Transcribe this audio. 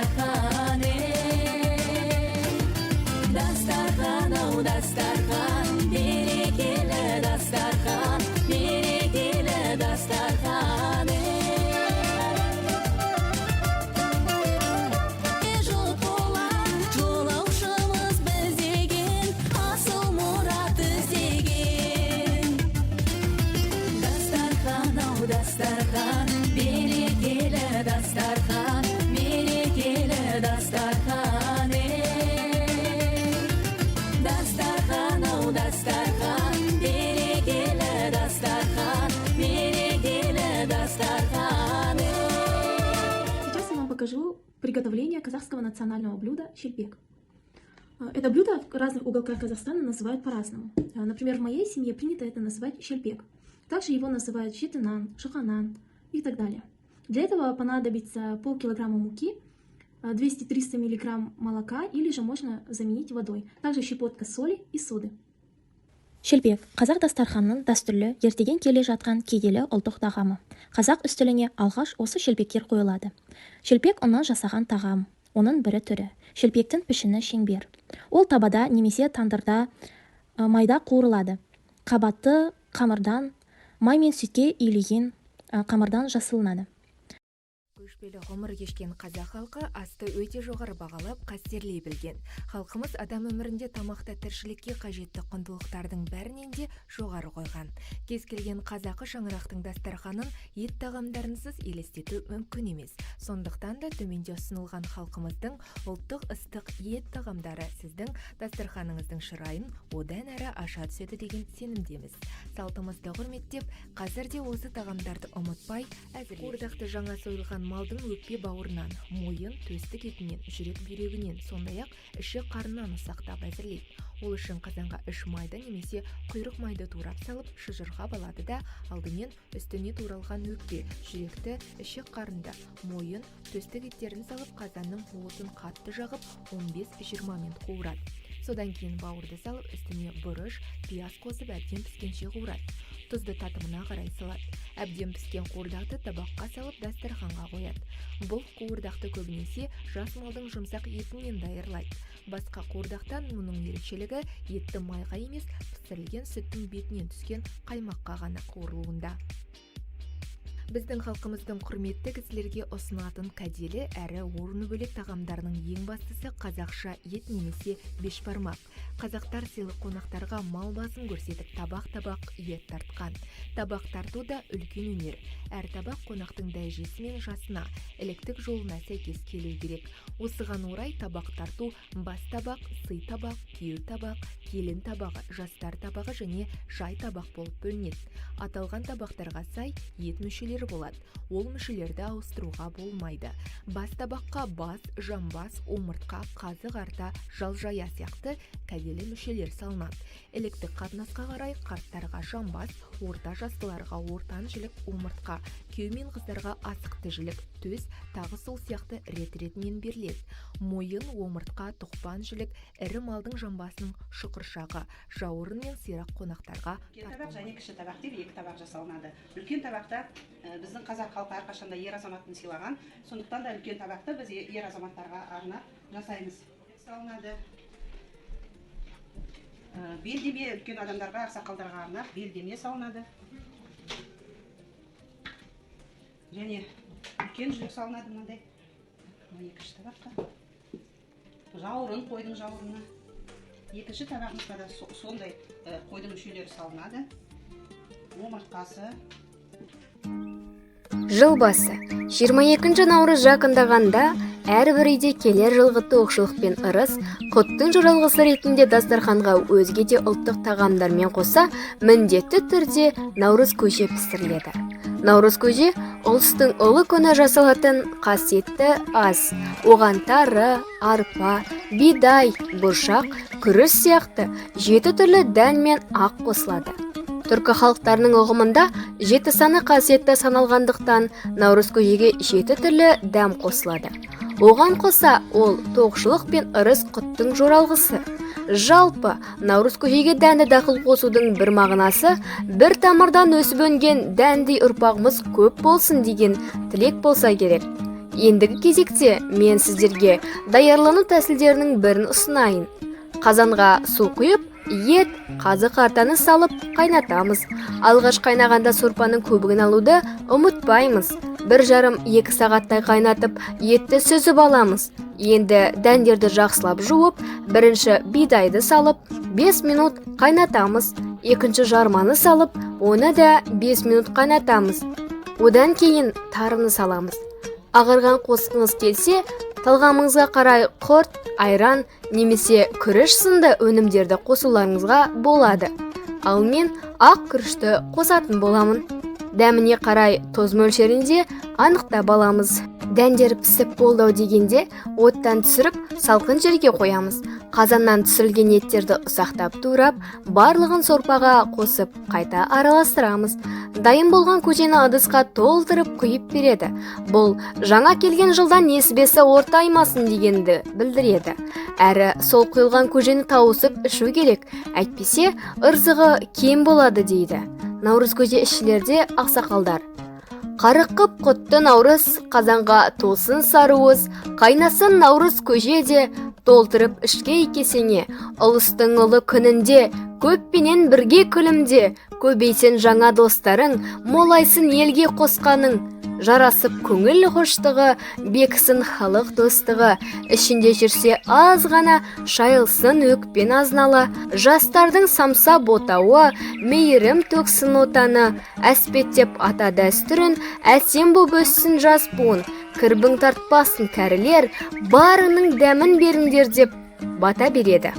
dastarxan dastarxan dastarxan berekeli dastarxan berekeli dastarxan жолаушымыз біз деген асыл мұрат іздеген дастархан дастархан берекелі дастархан берекелі дастархан дастархан дастархан берекелі дастархан берекелі дастархан. Сейчас я вам покажу приготовление казахского национального блюда щельпек. Это блюдо в разных уголках Казахстана называют по-разному. Например, в моей семье принято это называть щельпек. Также его называют щетинан, шоханан и так далее. Для этого понадобится полкилограмма муки, 200-300 мг молока или же можно заменить водой. Также щепотка соли и соды. Щельпек – қазақ дастарханының дәстүрлі, ертеден келе жатқан киелі ұлттық тағамы. Қазақ үстеліне алғаш осы щельпектер қойылады. Щельпек ұннан жасаған тағам. Оның бірі түрі. Щельпектің пішіні шеңбер. Ол табада немесе тандырда майда қуырылады. Қабатты қамырдан, май мен сүтке үйілген қамырдан жасалынады. Көшпелі ғұмыр кешкен қазақ халқы асты өте жоғары бағалап, қастерлей білген. Халқымыз адам өмірінде тамақта тіршілікке қажетті құндылықтардың бәрінен де жоғары қойған. Кез келген қазақы шаңырақтың дастарханын ет тағамдарынсыз елестету мүмкін емес. Сондықтан да төменде ұсынылған халқымыздың ұлттық ыстық ет тағамдары сіздің дастарханыңыздың шырайын одан әрі аша түседі деген сенімдеміз. Салтымызды құрметтеп, қазір де осы тағамдарды ұмытпай әзірлейік. Қуырдақты жаңа сойылған малдың өкпе бауырынан, мойын, төстік етінен, жүрек бүйрегінен, сондай-ақ іші қарыннан ұсақтап әзірлейді. Ол үшін қазанға үш майды немесе құйрық майды турап салып, шыжырға балады да, алдымен үстіне туралған өкпе, жүректі, іші қарынды, мойын, төстік еттерін салып, қазанның отын қатты жағып 15-20 минут қуырады. Содан кейін бауырды салып, үстіне бұрыш, пияз қосып, әбден піскенше қуырады. Тұзды татымына қарай салады. Әбден піскен қуырдақты табаққа салып, дастарханға қояды. Бұл қуырдақты көбінесе жас малдың жұмсақ етінен дайырлайды. Басқа қуырдақтан мұның ерекшелігі етті майға емес, пісірілген сүттің бетінен түскен қаймаққа ғана қуырылуында. Біздің халқымыздың құрметті кісілерге ұсынатын кәделі әрі орны бөлек тағамдарының ең бастысы қазақша ет немесе бешбармақ. Қазақтар сыйлы қонақтарға мал басын көрсетіп табақ-табақ ет тартқан. Табақ тарту да үлкен өнер. Әр табақ қонақтың дәрежесі мен жасына, электік жолына сәйкес келу керек. Осыған орай табақ тарту бас табақ, сый табақ, күйеу табақ, келін табағы, жастар табағы және жай табақ болып бөлінеді. Аталған табақтарға сай ет мүшелері болады. Ол мүшелерді ауыстыруға болмайды. Бас табаққа бас, жамбас, омыртқа, қазы қарта, жалжая сияқты кәделі мүшелер салынады. Электік қатынасқа қарай қарттарға жамбас, орта жастыларға ортан жілік, омыртқа, күйеу мен қыздарға асықты жілік, төс, тағы сол сияқты рет-ретімен беріледі. Мойын, омыртқа, тұқпан жілік, ірі малдың жамбасының шұқыршағы, жауырын мен сирақ қонақтарға табақ және кіші табақ деп екі табақ жасалынады. Үлкен табақта біздің қазақ халқы әрқашанда ер азаматын сыйлаған, сондықтан да үлкен табақты біз ер азаматтарға арнап жасаймыз. Салынады. Белдеме үлкен адамдарға, ақсақалдарға арнап белдеме салынады. Және үлкен жүрек салынады мынандай. Екінші табаққа. Жауырын, қойдың жауырына. Екінші табағымызға да сондай қойдың мүшелері салынады. Омыртқасы. Жыл басы 22 наурыз жақындағанда әрбір үйде келер жылғы тоқшылық пен ырыс, құттың жоралғысы ретінде дастарханға өзге де ұлттық тағамдармен қоса міндетті түрде наурыз көже пісіріледі. Наурыз көже ұлыстың ұлы күні жасалатын қасиетті ас. Оған тары, арпа, бидай, бұршақ, күріш сияқты 7 түрлі дән мен ақ қосылады. Түркі халықтарының ұғымында 7 саны қасиетті саналғандықтан наурыз көжеге 7 түрлі дәм қосылады. Оған қоса ол тоқшылық пен ырыс құттың жоралғысы. Жалпы, наурыз көжеге дәнді дақыл қосудың бір мағынасы бір тамырдан өсіп өнген дәндей ұрпағымыз көп болсын деген тілек болса керек. Ендігі кезекте мен сіздерге даярлану тәсілдерінің бірін ұсынайын. Қазанға су құйып, ет, қазы қартаны салып қайнатамыз. Алғаш қайнағанда сорпаның көбігін алуды ұмытпаймыз. 1,5-2 сағаттай қайнатып, етті сүзіп аламыз. Енді дәндерді жақсылап жуып, бірінші бидайды салып, 5 минут қайнатамыз. Екінші жарманы салып, оны да 5 минут қайнатамыз. Одан кейін тарыны саламыз. Ағырған қосқыңыз келсе, талғамыңызға қарай құрт, айран немесе күріш сынды өнімдерді қосуларыңызға болады. Ал мен ақ күрішті қосатын боламын. Дәміне қарай тоз мөлшерінде анықтап аламыз. Дәндер пісіп болдау дегенде оттан түсіріп, салқын жерге қоямыз. Қазаннан түсірілген еттерді ұсақтап турап, барлығын сорпаға қосып, қайта араластырамыз. Дайын болған көжені ыдысқа толтырып құйып береді. Бұл жаңа келген жылдан несібесі ортаймасын дегенді білдіреді. Әрі сол құйылған көжені тауысып ішу керек, әйтпесе ырзығы кем болады дейді. Наурыз көже ішшілерде ақсақалдар. Қарықып құтты наурыз, қазанға толсын сарыуыз, қайнасын наурыз көжеде, толтырып ішке кесеңе, ұлыстың ұлы күнінде, көппенен бірге күлімде, көбейсін жаңа достарың, молайсын елге қосқаның. Жарасып көңіл хоштығы, бекісін халық достығы, ішінде жүрсе аз ғана, шайылсын өкпен азналы. Жастардың самса ботауы, мейірім төксін отаны, әспеттеп ата дәстүрін, әсем боп өссін жас буын. Кірбің тартпасын кәрілер, барының дәмін беріңдер деп бата береді.